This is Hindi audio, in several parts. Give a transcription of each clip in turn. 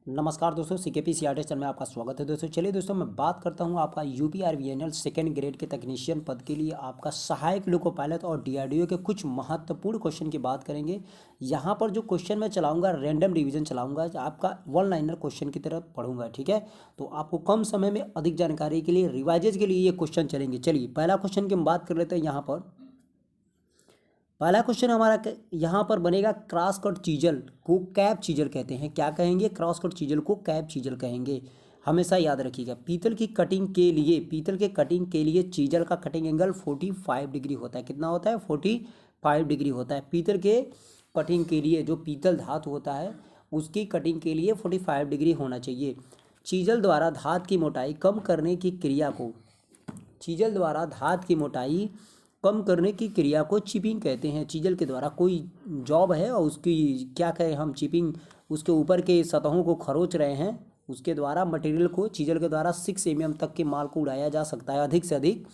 नमस्कार दोस्तों, सीकेपी सीआरटी चैनल में आपका स्वागत है। दोस्तों चलिए दोस्तों मैं बात करता हूं आपका यूपीआरवीएनएल सेकेंड ग्रेड के तकनीशियन पद के लिए आपका सहायक लोको पायलट और डीआरडीओ के कुछ महत्वपूर्ण क्वेश्चन की बात करेंगे। यहां पर जो क्वेश्चन मैं चलाऊंगा रैंडम डिवीजन चलाऊंगा, आपका वन लाइनर क्वेश्चन की तरफ पढ़ूंगा, ठीक है। तो आपको कम समय में अधिक जानकारी के लिए रिवाइजेज के लिए ये क्वेश्चन चलेंगे। चलिए पहला क्वेश्चन की हम बात कर लेते हैं। यहाँ पर पहला क्वेश्चन हमारा यहाँ पर बनेगा, क्रॉस कट चीजल को कैप चीजल कहते हैं। क्या कहेंगे? क्रॉस कट चीजल को कैप चीजल कहेंगे। हमेशा याद रखिएगा, पीतल की कटिंग के लिए, पीतल के कटिंग के लिए चीजल का कटिंग एंगल 45 डिग्री होता है। कितना होता है? 45 डिग्री होता है। पीतल के कटिंग के लिए, जो पीतल धातु होता है उसकी कटिंग के लिए 45 डिग्री होना चाहिए। चीजल द्वारा धात की मोटाई कम करने की क्रिया को, चीजल द्वारा धात की मोटाई कम करने की क्रिया को चिपिंग कहते हैं। चीजल के द्वारा कोई जॉब है और उसकी क्या कहें हम, चिपिंग, उसके ऊपर के सतहों को खरोच रहे हैं, उसके द्वारा मटेरियल को चीजल के द्वारा 6 mm तक के माल को उड़ाया जा सकता है, अधिक से अधिक,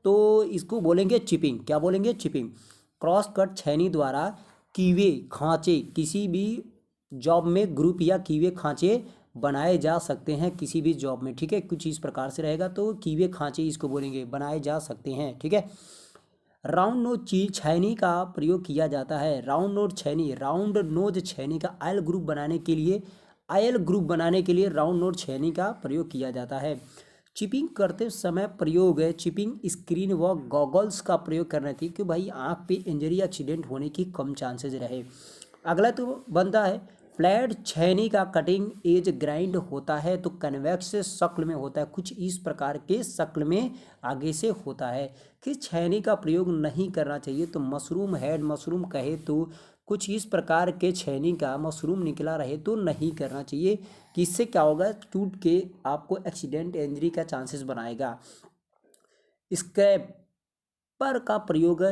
तो इसको बोलेंगे चिपिंग। क्या बोलेंगे? चिपिंग। क्रॉस कट छेनी द्वारा कीवे खांचे किसी भी जॉब में ग्रुप या कीवे खांचे बनाए जा सकते हैं किसी भी जॉब में, ठीक है। कुछ इस प्रकार से रहेगा, तो कीवे खांचे इसको बोलेंगे, बनाए जा सकते हैं, ठीक है। राउंड नोज छैनी का प्रयोग किया जाता है। राउंड नोज छैनी, राउंड नोज छैनी का आयल ग्रुप बनाने के लिए, आयल ग्रुप बनाने के लिए राउंड नोज छैनी का प्रयोग किया जाता है। चिपिंग करते समय प्रयोग है, चिपिंग स्क्रीन व गॉगल्स का प्रयोग करना चाहिए कि भाई आँख पे इंजरी एक्सीडेंट होने की कम चांसेस रहे। अगला तो बनता है, फ्लैट छैनी का कटिंग एज ग्राइंड होता है तो कन्वेक्स शक्ल में होता है। कुछ इस प्रकार के शक्ल में आगे से होता है कि छैनी का प्रयोग नहीं करना चाहिए। तो मशरूम हेड, मशरूम कहे तो कुछ इस प्रकार के छैनी का मशरूम निकला रहे तो नहीं करना चाहिए, कि इससे क्या होगा, टूट के आपको एक्सीडेंट इंजरी का चांसेस बनाएगा। स्क्रैपर का प्रयोग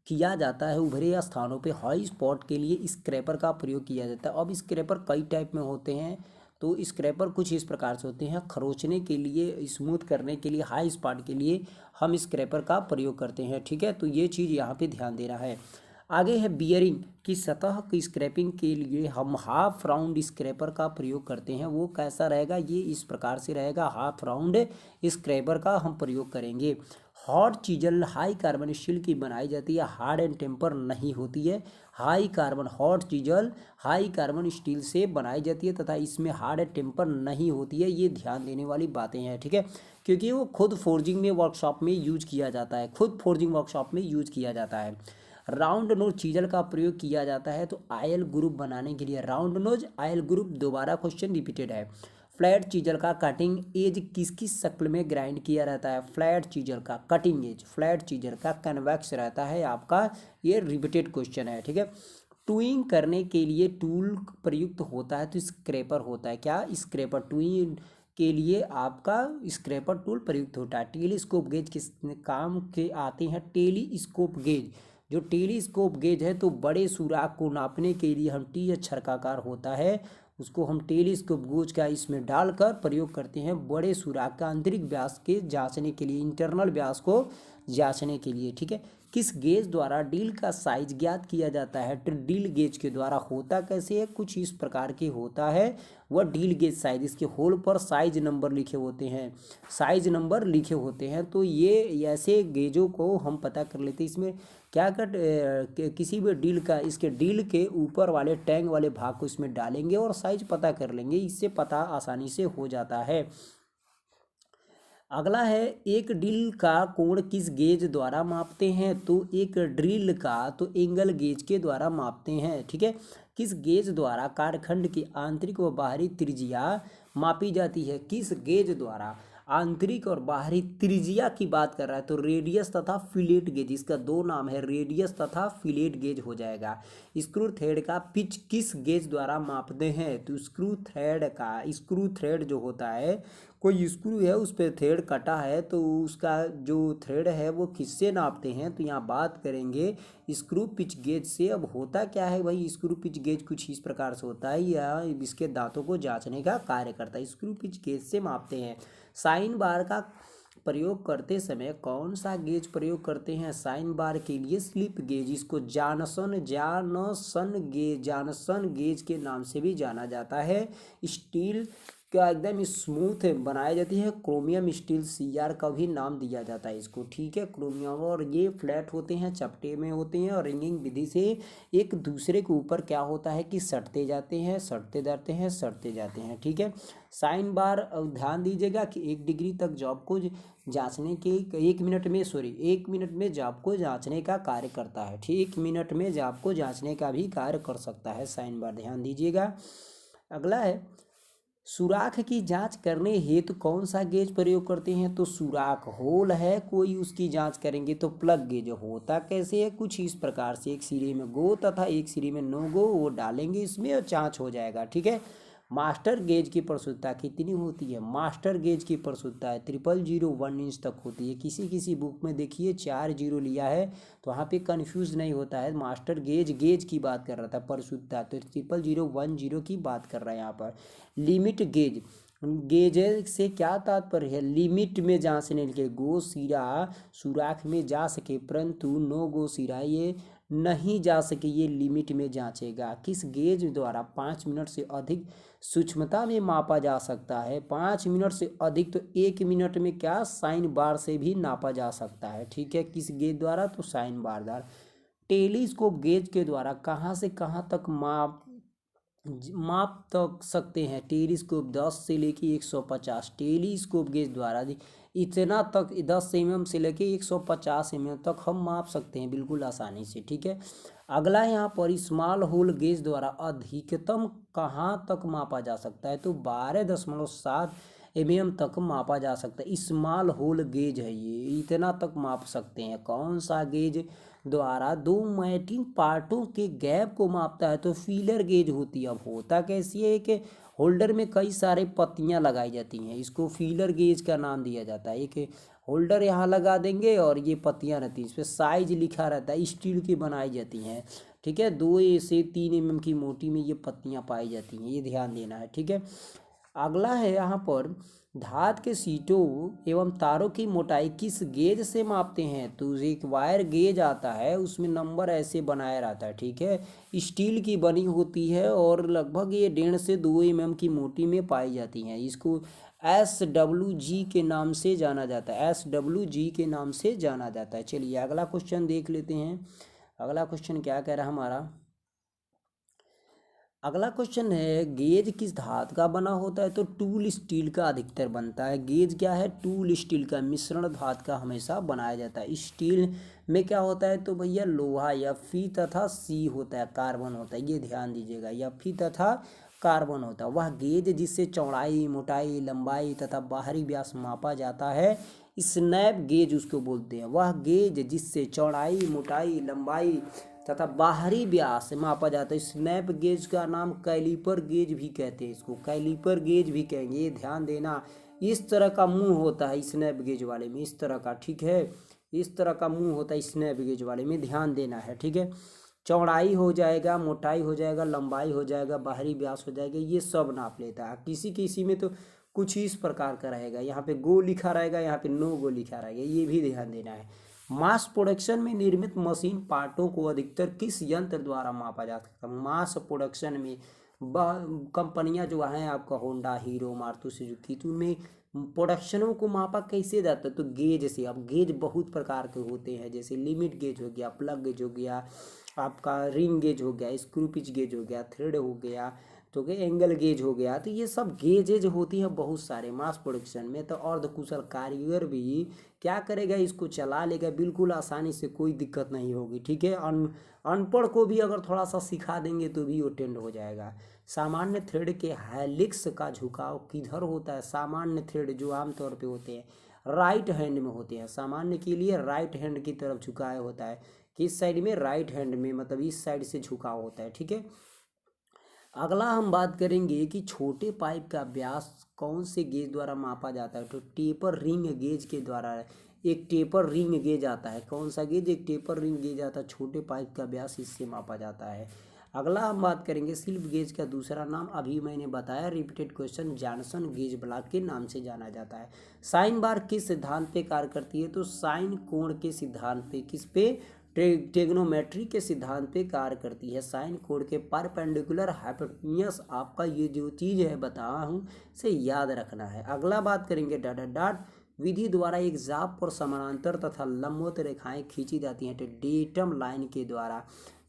किया जाता है उभरे स्थानों पे, हाई स्पॉट के लिए स्क्रैपर का प्रयोग किया जाता है। अब स्क्रैपर कई टाइप में होते हैं, तो स्क्रैपर कुछ इस प्रकार से होते हैं। खरोचने के लिए, स्मूथ करने के लिए, हाई स्पॉट के लिए हम स्क्रैपर का प्रयोग करते हैं, ठीक है। तो ये चीज़ यहाँ पे ध्यान देना है। आगे है बियरिंग की सतह की स्क्रैपिंग के लिए हम हाफ राउंड स्क्रैपर का प्रयोग करते हैं। वो कैसा रहेगा? ये इस प्रकार से रहेगा, हाफ राउंड स्क्रैपर का हम प्रयोग करेंगे। Hot chisel high carbon steel की बनाई जाती है, हार्ड एंड टेम्पर नहीं होती है। High carbon, hot chisel high carbon steel से बनाई जाती है तथा इसमें हार्ड एंड टेम्पर नहीं होती है। ये ध्यान देने वाली बातें हैं, ठीक है, क्योंकि वो खुद फोर्जिंग में वर्कशॉप में यूज किया जाता है, खुद फोर्जिंग वर्कशॉप में यूज किया जाता है। राउंड नोज चीजल का प्रयोग किया जाता है तो आयल ग्रुप बनाने के लिए। राउंड नोज आयल ग्रुप, दोबारा क्वेश्चन रिपीटेड है। फ्लैट चीजल का कटिंग एज किस किस शक्ल में ग्राइंड किया रहता है? फ्लैट चीजल का कटिंग एज, फ्लैट चीजल का कन्वेक्स रहता है आपका, ये रिपीटेड क्वेश्चन है, ठीक है। टूइंग करने के लिए टूल प्रयुक्त होता है तो स्क्रैपर होता है। क्या? स्क्रैपर। टूइंग के लिए आपका स्क्रैपर टूल प्रयुक्त होता है। टेलीस्कोप गेज किस काम के आते हैं? टेलीस्कोप गेज, जो टेलीस्कोप गेज है तो बड़े सुराख को नापने के लिए हम टी छर्काकार होता है, उसको हम टेलीस्कोप गेज का इसमें डालकर प्रयोग करते हैं बड़े सुराख का आंतरिक व्यास के जांचने के लिए, इंटरनल व्यास को जांचने के लिए, ठीक है। किस गेज द्वारा ड्रिल का साइज ज्ञात किया जाता है? तो ड्रिल गेज के द्वारा होता कैसे है? कुछ इस प्रकार के होता है वह ड्रिल गेज साइज, इसके होल पर साइज नंबर लिखे होते हैं, साइज नंबर लिखे होते हैं। तो ये ऐसे गेजों को हम पता कर लेते हैं। इसमें क्या कर किसी भी ड्रिल का, इसके ड्रिल के ऊपर वाले टैंक वाले भाग को इसमें डालेंगे और साइज पता कर लेंगे, इससे पता आसानी से हो जाता है। अगला है, एक ड्रिल का कोण किस गेज द्वारा मापते हैं? तो एक ड्रिल का तो एंगल गेज के द्वारा मापते हैं, ठीक है। किस गेज द्वारा काटखंड की आंतरिक व बाहरी त्रिज्या मापी जाती है? किस गेज द्वारा आंतरिक और बाहरी त्रिज्या की बात कर रहा है तो रेडियस तथा फिलेट गेज, इसका दो नाम है, रेडियस तथा फिलेट गेज हो जाएगा। स्क्रू थ्रेड का पिच किस गेज द्वारा मापते हैं? तो स्क्रू थ्रेड का, स्क्रू थ्रेड जो होता है, कोई स्क्रू है उस पर थ्रेड कटा है तो उसका जो थ्रेड है वो किससे नापते हैं? तो यहाँ बात करेंगे स्क्रू पिच गेज से। अब होता क्या है भाई, स्क्रू पिच गेज कुछ इस प्रकार से होता है, या इसके दांतों को जांचने का कार्य करता है, स्क्रू पिच गेज से मापते हैं। साइन बार का प्रयोग करते समय कौन सा गेज प्रयोग करते हैं साइन बार के लिए? Slip gauge. इसको जानसन गेज के नाम से भी जाना जाता है। स्टील का एकदम स्मूथ बनाई जाती है, क्रोमियम स्टील CR का भी नाम दिया जाता है इसको, ठीक है, क्रोमियम। और ये फ्लैट होते हैं, चपटे में होते हैं और रिंगिंग विधि से एक दूसरे के ऊपर क्या होता है कि सटते जाते हैं, सटते जाते हैं, सटते जाते हैं, ठीक है। साइन बार ध्यान दीजिएगा कि 1 डिग्री तक जॉब को जांचने के 1 मिनट में 1 मिनट में जॉब को जांचने का कार्य करता है, ठीक। 1 मिनट में जॉब को जांचने का भी कार्य कर सकता है साइन बार, ध्यान दीजिएगा। अगला है, सुराख की जांच करने हेतु कौन सा गेज प्रयोग करते हैं? तो सुराख होल है कोई, उसकी जांच करेंगे तो प्लग गेज। होता कैसे है? कुछ इस प्रकार से, एक सिरे में गो तथा एक सिरे में नो गो, वो डालेंगे इसमें और जांच हो जाएगा, ठीक है। मास्टर गेज की प्रशुद्धता कितनी होती है? मास्टर गेज की प्रशुद्धता 0001 इंच तक होती है। किसी किसी बुक में देखिए 4 जीरो लिया है, तो वहाँ पे कंफ्यूज नहीं होता है। मास्टर गेज की बात कर रहा था, प्रशुद्धता तो 0010 की बात कर रहा है यहाँ पर। लिमिट गेज, गेज से क्या तात्पर्य है? लिमिट में जांचने के, गो सिरा सुराख में जा सके परंतु नो गो सिरा ये नहीं जा सके, ये लिमिट में जांचेगा। किस गेज द्वारा 5 मिनट से अधिक सूक्ष्मता में मापा जा सकता है? 5 मिनट से अधिक तो 1 मिनट में क्या साइन बार से भी नापा जा सकता है, ठीक है। किस गेज द्वारा? तो साइन बार द्वारा। टेलीस्कोप गेज के द्वारा कहाँ से कहाँ तक माप तक सकते हैं? टेलीस्कोप 10 से लेके 150, टेलीस्कोप गेज द्वारा इतना तक 10 mm से लेके 150 mm तक हम माप सकते हैं बिल्कुल आसानी से, ठीक है। अगला यहाँ पर स्मॉल होल गेज द्वारा अधिकतम कहाँ तक मापा जा सकता है? तो 12.7 mm तक मापा जा सकता है। स्मॉल होल गेज है ये, इतना तक माप सकते हैं। कौन सा गेज द्वारा 2 मैटिंग पार्टों के गैप को मापता है? तो फीलर गेज होती है। अब होता कैसी है कि होल्डर में कई सारे पत्तियां लगाई जाती हैं, इसको फीलर गेज का नाम दिया जाता है। एक होल्डर यहाँ लगा देंगे और ये पत्तियां रहती हैं, इस पर साइज लिखा रहता है, स्टील की बनाई जाती हैं, ठीक है। 2 से 3 mm की मोटी में ये पत्तियां पाई जाती हैं, ये ध्यान देना है, ठीक है। अगला है यहाँ पर, धात के सीटों एवं तारों की मोटाई किस गेज से मापते हैं? तो एक वायर गेज आता है, उसमें नंबर ऐसे बनाया रहता है, ठीक है। स्टील की बनी होती है और लगभग ये 1.5 से 2 mm की मोटी में पाई जाती हैं। इसको SWG के नाम से जाना जाता है, SWG के नाम से जाना जाता है। चलिए अगला क्वेश्चन देख लेते हैं। अगला क्वेश्चन क्या कह रहा है हमारा? अगला क्वेश्चन है, गेज किस धातु का बना होता है? तो टूल स्टील का अधिकतर बनता है। गेज क्या है? टूल स्टील का, मिश्रण धातु का हमेशा बनाया जाता है। स्टील में क्या होता है? तो भैया लोहा Fe तथा C होता है, कार्बन होता है, ये ध्यान दीजिएगा, Fe तथा कार्बन होता है। वह गेज जिससे चौड़ाई, मोटाई, लंबाई तथा बाहरी व्यास मापा जाता है, स्नैप गेज उसको बोलते हैं। वह गेज जिससे चौड़ाई, मोटाई, लंबाई तथा बाहरी व्यास मापा जाता है, स्नैप गेज का नाम कैलिपर गेज भी कहते हैं, इसको कैलिपर गेज भी कहेंगे, ये ध्यान देना। इस तरह का मुंह होता है स्नैप गेज वाले में, इस तरह का, ठीक है, इस तरह का मुंह होता है स्नैप गेज वाले में, ध्यान देना है, ठीक है। चौड़ाई हो जाएगा, मोटाई हो जाएगा, लंबाई हो जाएगा, बाहरी व्यास हो जाएगा, ये सब नाप लेता है। किसी किसी में तो कुछ ही इस प्रकार का रहेगा, यहाँ पे गो लिखा रहेगा, यहाँ पे नो गो लिखा रहेगा, ये भी ध्यान देना है। मास प्रोडक्शन में निर्मित मशीन पार्टों को अधिकतर किस यंत्र द्वारा मापा जा सकता है? मास प्रोडक्शन में कंपनियां जो हैं आपका होंडा, हीरो, मारुति सुजुकी, तो उनमें प्रोडक्शनों को मापा कैसे जाता है? तो गेज से। अब गेज बहुत प्रकार के होते हैं, जैसे लिमिट गेज हो गया, प्लग गेज हो गया, आपका रिंग गेज हो गया, स्क्रू पिच गेज हो गया, थ्रेड हो गया, तो क्या एंगल गेज हो गया। तो ये सब गेजेज होती हैं बहुत सारे मास प्रोडक्शन में। तो अर्धकुशल कारीगर भी क्या करेगा? इसको चला लेगा बिल्कुल आसानी से, कोई दिक्कत नहीं होगी, ठीक है। अनपढ़ को भी अगर थोड़ा सा सिखा देंगे तो भी वो टेंड हो जाएगा। सामान्य थ्रेड के हेलिक्स का झुकाव किधर होता है? सामान्य थ्रेड जो आमतौर पे होते हैं राइट हैंड में होते हैं, सामान्य के लिए राइट हैंड की तरफ झुकाव होता है। किस साइड में? राइट हैंड में, मतलब इस साइड से झुकाव होता है, ठीक है। अगला हम बात करेंगे कि छोटे पाइप का व्यास कौन से गेज द्वारा मापा जाता है? तो टेपर रिंग गेज के द्वारा। एक टेपर रिंग गेज आता है, कौन सा गेज? एक टेपर रिंग गेज आता है, छोटे पाइप का व्यास इससे मापा जाता है। अगला हम बात करेंगे स्लिप गेज का दूसरा नाम, अभी मैंने बताया repeated question, Johnson gauge block के नाम से जाना जाता है। साइन बार किस सिद्धांत पे कार्य करती है? तो साइन कोण के सिद्धांत पे, किस पे? ट्रिग्नोमेट्री के सिद्धांत पे कार्य करती है। साइन कोण के परपेंडिकुलर हाइपोटेन्यूस, आपका ये जो चीज़ है बताया हूँ से याद रखना है। अगला बात करेंगे डॉट डॉट विधि द्वारा एक चाप पर समानांतर तथा लंबवत रेखाएं खींची जाती हैं। तो डेटम लाइन के द्वारा,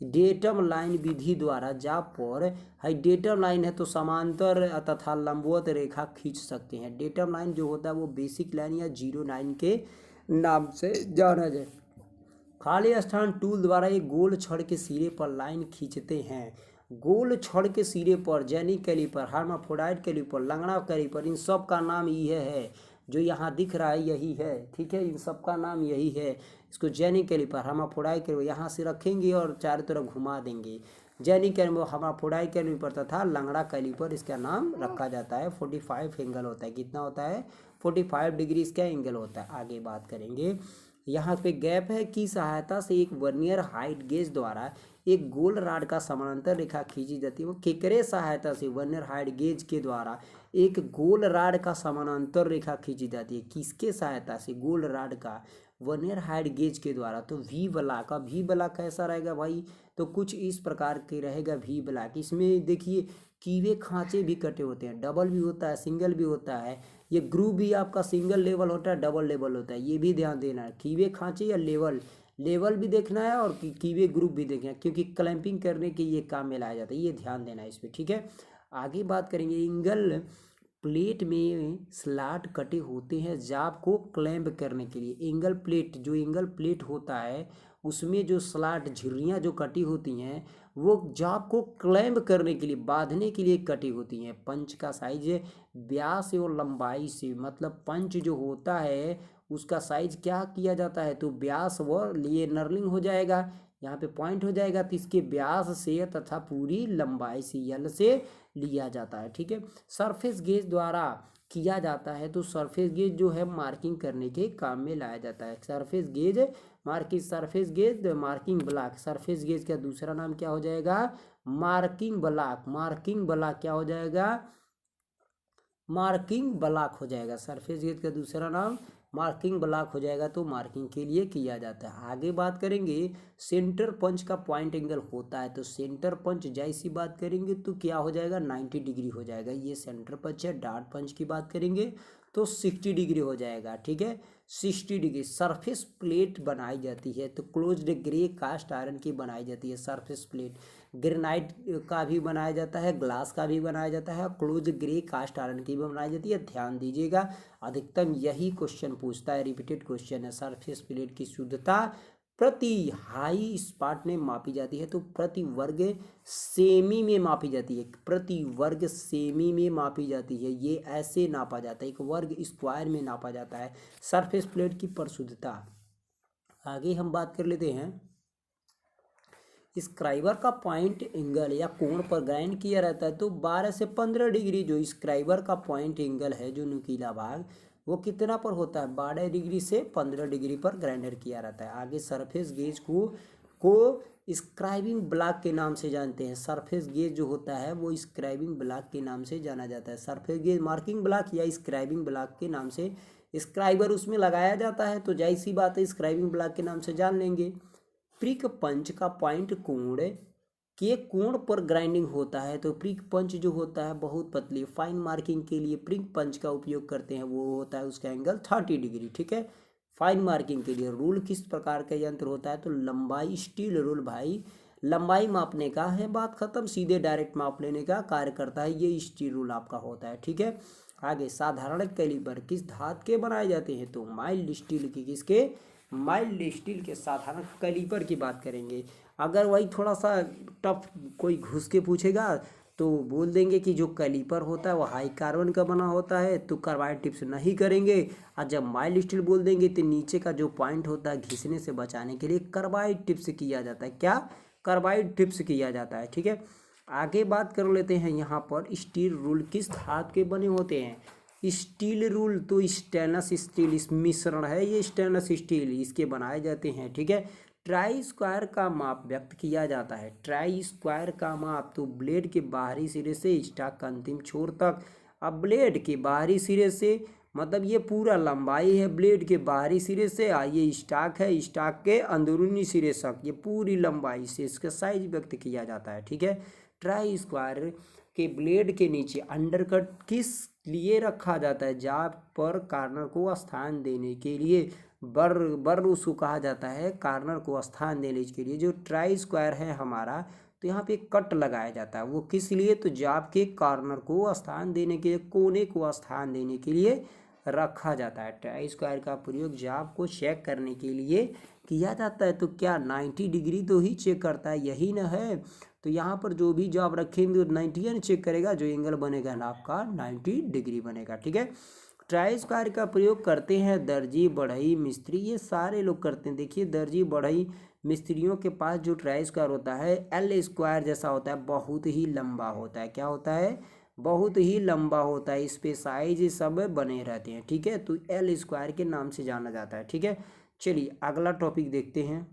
डेटम लाइन विधि द्वारा चाप पर है, डेटम लाइन है तो समांतर तथा लंबवत रेखा खींच सकते हैं। डेटम लाइन जो होता है वो बेसिक लाइन या जीरो लाइन के नाम से जाना जाए। खाली स्थान टूल द्वारा एक गोल छड़ के सिरे पर लाइन खींचते हैं। गोल छड़ के सिरे पर जेनिक कैलिपर, हर्माफ्रोडाइट कैलिपर, लंगड़ा कैलिपर, इन सब का नाम यह है जो यहाँ दिख रहा है, यही है, ठीक है, इन सब का नाम यही है। इसको जेनिक कैलिपर, हर्माफ्रोडाइट कैलिपर यहाँ से रखेंगे और चारों तरफ घुमा देंगे। जेनिक कैलिपर, हर्माफ्रोडाइट कैलिपर तथा लंगड़ा कैलिपर इसका नाम रखा जाता है। 45 एंगल होता है, कितना होता है? 45 डिग्री इसका एंगल होता है। आगे बात करेंगे, यहाँ पे गैप है की सहायता से एक वर्नियर हाइट गेज द्वारा एक गोल राड का समानांतर रेखा खींची जाती है। वो केकरे सहायता से? वर्नियर हाइट गेज के द्वारा एक गोल राड का समानांतर रेखा खींची जाती है। किसके सहायता से? गोल राड का, वर्नियर हाइट गेज के द्वारा। तो वी ब्लॉक का, वी ब्लॉक कैसा रहेगा भाई? तो कुछ इस प्रकार के रहेगा वी ब्लॉक। इसमें देखिए कीवे खांचे भी कटे होते हैं, डबल भी होता है, सिंगल भी होता है। ये ग्रुप भी आपका सिंगल लेवल होता है, डबल लेवल होता है, ये भी ध्यान देना है। कीवे खांचे या लेवल, लेवल भी देखना है और कीवे ग्रुप भी देखना है, क्योंकि क्लैंपिंग करने के ये काम में लाया जाता है, ये ध्यान देना है इस पर, ठीक है। आगे बात करेंगे, एंगल प्लेट में स्लॉट कटे होते हैं जाप को क्लैंप करने के लिए। एंगल प्लेट, जो एंगल प्लेट होता है उसमें जो स्लॉट, झिर्रियाँ जो कटी होती हैं वो जाप को क्लैंप करने के लिए, बांधने के लिए कटी होती हैं। पंच का साइज व्यास और लंबाई से, मतलब पंच जो होता है उसका साइज क्या किया जाता है? तो व्यास व लिए नर्लिंग हो जाएगा, यहाँ पे पॉइंट हो जाएगा, तो इसके व्यास से तथा पूरी लंबाई से, यल से लिया जाता है, ठीक है। सरफेस गेज द्वारा किया जाता है, तो सरफेस गेज जो है मार्किंग करने के काम में लाया जाता है। Surface gauge marking, surface gauge marking block. Surface gauge का दूसरा नाम क्या हो जाएगा? Marking block. मार्किंग ब्लॉक क्या हो जाएगा? मार्किंग ब्लॉक हो जाएगा। सरफेस गेज का दूसरा नाम मार्किंग ब्लॉक हो जाएगा, तो मार्किंग के लिए किया जाता है। आगे बात करेंगे, सेंटर पंच का पॉइंट एंगल होता है, तो सेंटर पंच जैसी बात करेंगे तो क्या हो जाएगा? 90 डिग्री हो जाएगा। ये सेंटर पंच है। डॉट पंच की बात करेंगे तो 60 डिग्री हो जाएगा, ठीक है, 60 डिग्री। सरफेस प्लेट बनाई जाती है, तो क्लोज्ड ग्रे कास्ट आयरन की बनाई जाती है सरफेस प्लेट। ग्रेनाइट का भी बनाया जाता है, ग्लास का भी बनाया जाता है, क्लोज ग्रे कास्ट आयरन की भी बनाई जाती है। ध्यान दीजिएगा, अधिकतम यही क्वेश्चन पूछता है, रिपीटेड क्वेश्चन है। सरफेस प्लेट की शुद्धता प्रति हाई स्पॉट में मापी जाती है, तो प्रति वर्ग सेमी में मापी जाती है, प्रति वर्ग सेमी में मापी जाती है। ये ऐसे नापा जाता है, एक वर्ग स्क्वायर में नापा जाता है सरफेस प्लेट की परिशुद्धता। आगे हम बात कर लेते हैं, स्क्राइबर का पॉइंट एंगल या कोण पर ग्राइंड किया रहता है, तो 12 से 15 डिग्री जो स्क्राइबर का पॉइंट एंगल है, जो नुकीला भाग, वो कितना पर होता है? 12 डिग्री से 15 डिग्री पर ग्राइंडर किया रहता है। आगे सरफेस गेज को स्क्राइबिंग ब्लॉक के नाम से जानते हैं। सरफेस गेज जो होता है वो स्क्राइबिंग ब्लॉक के नाम से जाना जाता है। सरफेस गेज मार्किंग ब्लॉक या स्क्राइबिंग ब्लॉक के नाम से, स्क्राइबर उसमें लगाया जाता है, तो जाहिर सी बात है स्क्राइबिंग ब्लॉक के नाम से जान लेंगे। प्रिक पंच का पॉइंट कोण के कोण पर ग्राइंडिंग होता है, तो प्रिक पंच जो होता है बहुत पतली, फाइन मार्किंग के लिए प्रिक पंच का उपयोग करते हैं, वो होता है उसका एंगल 30 डिग्री, ठीक है। फाइन मार्किंग के लिए रूल किस प्रकार का यंत्र होता है? तो लंबाई, स्टील रूल भाई, लंबाई मापने का है, बात खत्म, सीधे डायरेक्ट माप लेने का कार्य करता है, ये स्टील रूल आपका होता है, ठीक है। आगे साधारण कैलिपर किस धातु के बनाए जाते हैं? तो माइल्ड स्टील की, किसके? माइल्ड स्टील के साधारण कैलिपर की बात करेंगे। अगर वही थोड़ा सा टफ कोई घुस के पूछेगा तो बोल देंगे कि जो कैलिपर होता है वो हाई कार्बन का बना होता है, तो कार्बाइड टिप्स नहीं करेंगे। और जब माइल्ड स्टील बोल देंगे तो नीचे का जो पॉइंट होता है घिसने से बचाने के लिए कार्बाइड टिप्स किया जाता है। क्या? कार्बाइड टिप्स किया जाता है, ठीक है। आगे बात कर लेते हैं, यहाँ पर स्टील रूल किस धातु के बने होते हैं? स्टील रूल तो स्टेनलेस स्टील, इस मिश्रण है ये स्टेनलेस स्टील, इसके बनाए जाते हैं, ठीक है। ट्राई स्क्वायर का माप व्यक्त किया जाता है। ट्राई स्क्वायर का माप तो ब्लेड के बाहरी सिरे से स्टॉक का अंतिम छोर तक। अब ब्लेड के बाहरी सिरे से मतलब ये पूरा लंबाई है ब्लेड के बाहरी सिरे से, ये स्टॉक है, स्टॉक के अंदरूनी सिरे तक ये पूरी लंबाई से इसका साइज व्यक्त किया जाता है। ठीक है, ट्राई स्क्वायर के ब्लेड के नीचे अंडरकट किस लिए रखा जाता है? जहाँ पर कार्नर को स्थान देने के लिए, बर उसको कहा जाता है कार्नर को स्थान देने के लिए। जो ट्राई स्क्वायर है हमारा, तो यहाँ पे कट लगाया जाता है, वो किस लिए? तो जाब के कार्नर को स्थान देने के लिए, कोने को स्थान देने के लिए रखा जाता है। ट्राई स्क्वायर का प्रयोग जाब को चेक करने के लिए किया जाता है। तो क्या 90 डिग्री तो ही चेक करता है, यही ना है। तो यहाँ पर जो भी जाब रखेंगे 90 चेक करेगा, जो एंगल बनेगा ना आपका 90 डिग्री बनेगा। ठीक है, ट्राई स्क्वायर का प्रयोग करते हैं दर्जी, बढ़ई, मिस्त्री, ये सारे लोग करते हैं। देखिए दर्जी, बढ़ई, मिस्त्रियों के पास जो ट्राई स्क्वायर होता है एल स्क्वायर जैसा होता है, बहुत ही लंबा होता है। क्या होता है? बहुत ही लंबा होता है, इस पे साइज सब बने रहते हैं। ठीक है, तो एल स्क्वायर के नाम से जाना जाता है। ठीक है, चलिए अगला टॉपिक देखते हैं।